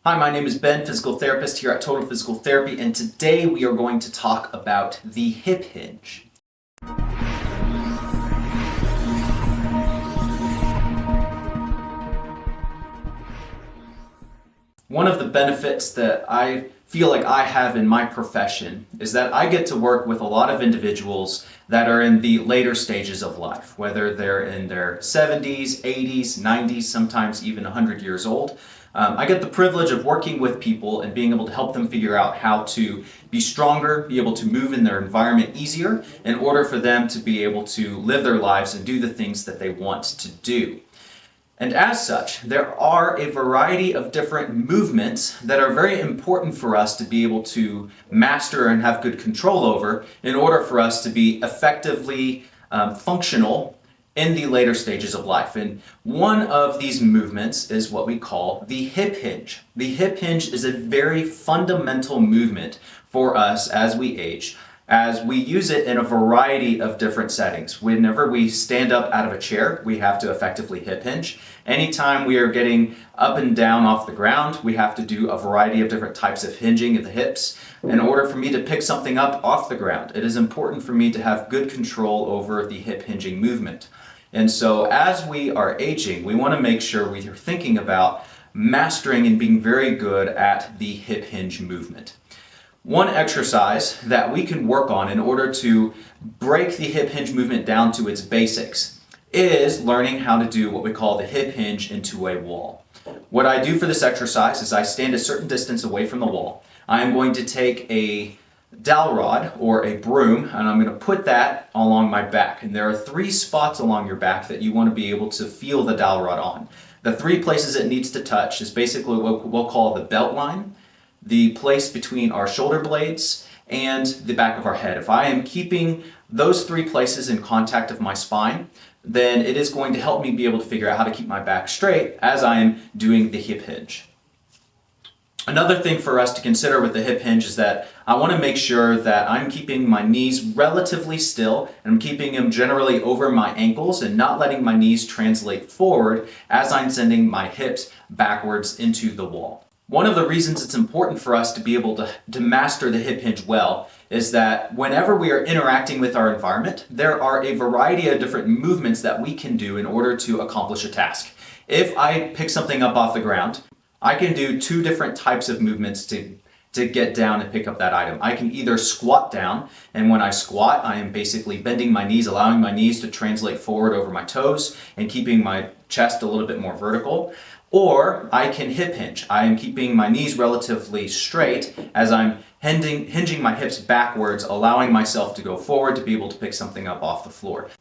Hi, my name is Ben, physical therapist here at Total Physical Therapy, and today we are going to talk about the hip hinge. One of the benefits that I feel like I have in my profession is that I get to work with a lot of individuals that are in the later stages of life, whether they're in their 70s, 80s, 90s, sometimes even 100 years old. I get the privilege of working with people and being able to help them figure out how to be stronger, be able to move in their environment easier in order for them to be able to live their lives and do the things that they want to do. And as such, there are a variety of different movements that are very important for us to be able to master and have good control over in order for us to be effectively functional in the later stages of life. And one of these movements is what we call the hip hinge. The hip hinge is a very fundamental movement for us as we age, as we use it in a variety of different settings. Whenever we stand up out of a chair, we have to effectively hip hinge. Anytime we are getting up and down off the ground, we have to do a variety of different types of hinging of the hips. In order for me to pick something up off the ground, it is important for me to have good control over the hip hinging movement. And so as we are aging, we want to make sure we are thinking about mastering and being very good at the hip hinge movement. One exercise that we can work on in order to break the hip hinge movement down to its basics is learning how to do what we call the hip hinge into a wall. What I do for this exercise is I stand a certain distance away from the wall. I am going to take a dowel rod or a broom and I'm going to put that along my back. And there are 3 spots along your back that you want to be able to feel the dowel rod on. The 3 places it needs to touch is basically what we'll call the belt line, the place between our shoulder blades, and the back of our head. If I am keeping those 3 places in contact of my spine, then it is going to help me be able to figure out how to keep my back straight as I am doing the hip hinge. Another thing for us to consider with the hip hinge is that I want to make sure that I'm keeping my knees relatively still and I'm keeping them generally over my ankles and not letting my knees translate forward as I'm sending my hips backwards into the wall. One of the reasons it's important for us to be able to master the hip hinge well is that whenever we are interacting with our environment, there are a variety of different movements that we can do in order to accomplish a task. If I pick something up off the ground, I can do 2 different types of movements to get down and pick up that item. I can either squat down, and when I squat, I am basically bending my knees, allowing my knees to translate forward over my toes and keeping my chest a little bit more vertical. Or I can hip hinge. I am keeping my knees relatively straight as I'm hinging my hips backwards, allowing myself to go forward to be able to pick something up off the floor.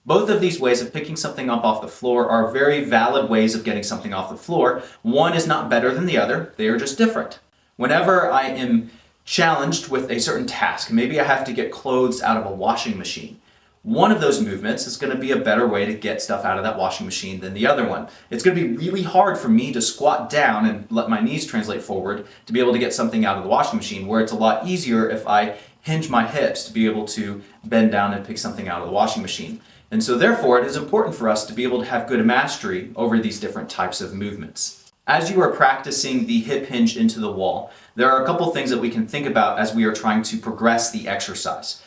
Both of these ways of picking something up off the floor are very valid ways of getting something off the floor. One is not better than the other, they are just different. Whenever I am challenged with a certain task, maybe I have to get clothes out of a washing machine, one of those movements is going to be a better way to get stuff out of that washing machine than the other one. It's going to be really hard for me to squat down and let my knees translate forward to be able to get something out of the washing machine, where it's a lot easier if I hinge my hips to be able to bend down and pick something out of the washing machine. And so therefore, it is important for us to be able to have good mastery over these different types of movements. As you are practicing the hip hinge into the wall, there are a couple things that we can think about as we are trying to progress the exercise.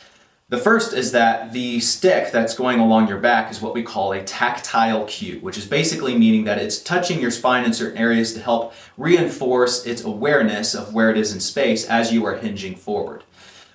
The first is that the stick that's going along your back is what we call a tactile cue, which is basically meaning that it's touching your spine in certain areas to help reinforce its awareness of where it is in space as you are hinging forward.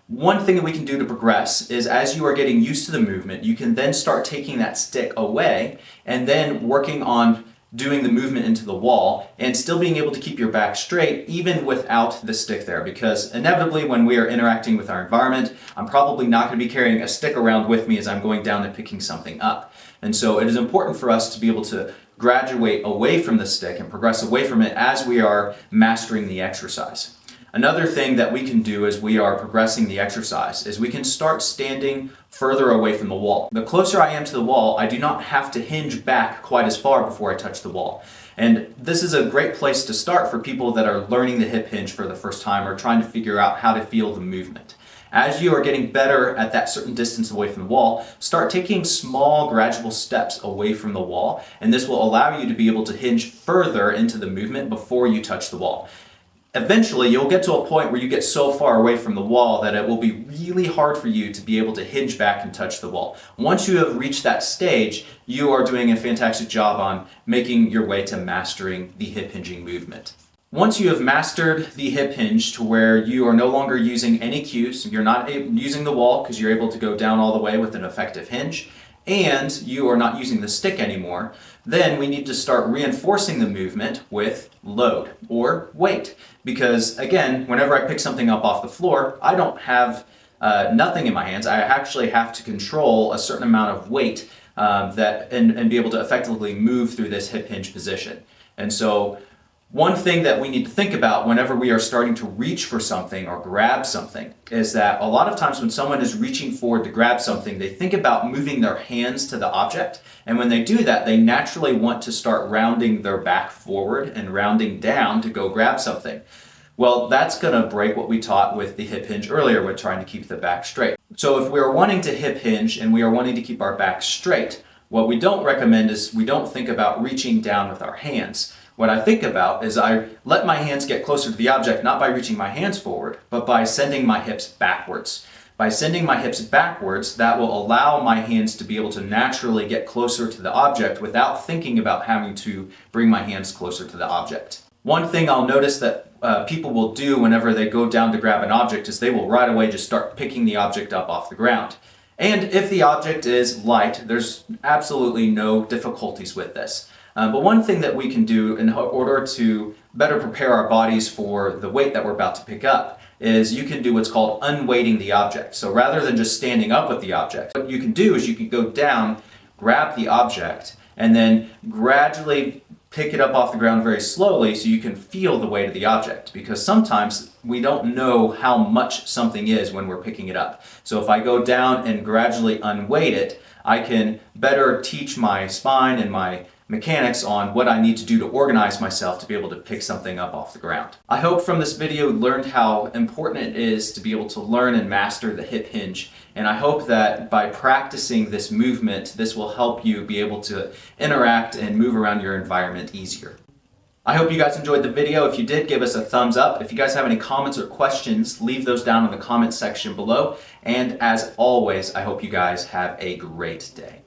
One thing that we can do to progress is as you are getting used to the movement, you can then start taking that stick away and then working on doing the movement into the wall and still being able to keep your back straight even without the stick there, because inevitably when we are interacting with our environment, I'm probably not going to be carrying a stick around with me as I'm going down and picking something up. And so it is important for us to be able to graduate away from the stick and progress away from it as we are mastering the exercise. Another thing that we can do as we are progressing the exercise is we can start standing further away from the wall. The closer I am to the wall, I do not have to hinge back quite as far before I touch the wall. And this is a great place to start for people that are learning the hip hinge for the first time or trying to figure out how to feel the movement. As you are getting better at that certain distance away from the wall, start taking small gradual steps away from the wall, and this will allow you to be able to hinge further into the movement before you touch the wall. Eventually, you'll get to a point where you get so far away from the wall that it will be really hard for you to be able to hinge back and touch the wall. Once you have reached that stage, you are doing a fantastic job on making your way to mastering the hip hinging movement. Once you have mastered the hip hinge to where you are no longer using any cues, you're not using the wall because you're able to go down all the way with an effective hinge, and you are not using the stick anymore, then we need to start reinforcing the movement with load or weight. Because again, whenever I pick something up off the floor, I don't have nothing in my hands. I actually have to control a certain amount of weight and be able to effectively move through this hip hinge position. And so one thing that we need to think about whenever we are starting to reach for something or grab something is that a lot of times when someone is reaching forward to grab something, they think about moving their hands to the object. And when they do that, they naturally want to start rounding their back forward and rounding down to go grab something. Well, that's going to break what we taught with the hip hinge earlier with trying to keep the back straight. So if we are wanting to hip hinge and we are wanting to keep our back straight, what we don't recommend is we don't think about reaching down with our hands. What I think about is I let my hands get closer to the object, not by reaching my hands forward, but by sending my hips backwards. By sending my hips backwards, that will allow my hands to be able to naturally get closer to the object without thinking about having to bring my hands closer to the object. One thing I'll notice that people will do whenever they go down to grab an object is they will right away just start picking the object up off the ground. And if the object is light, there's absolutely no difficulties with this. But one thing that we can do in order to better prepare our bodies for the weight that we're about to pick up is you can do what's called unweighting the object. So rather than just standing up with the object, what you can do is you can go down, grab the object, and then gradually pick it up off the ground very slowly so you can feel the weight of the object. Because sometimes we don't know how much something is when we're picking it up. So if I go down and gradually unweight it, I can better teach my spine and my mechanics on what I need to do to organize myself to be able to pick something up off the ground. I hope from this video you learned how important it is to be able to learn and master the hip hinge, and I hope that by practicing this movement, this will help you be able to interact and move around your environment easier. I hope you guys enjoyed the video. If you did, give us a thumbs up. If you guys have any comments or questions, leave those down in the comments section below. And as always, I hope you guys have a great day.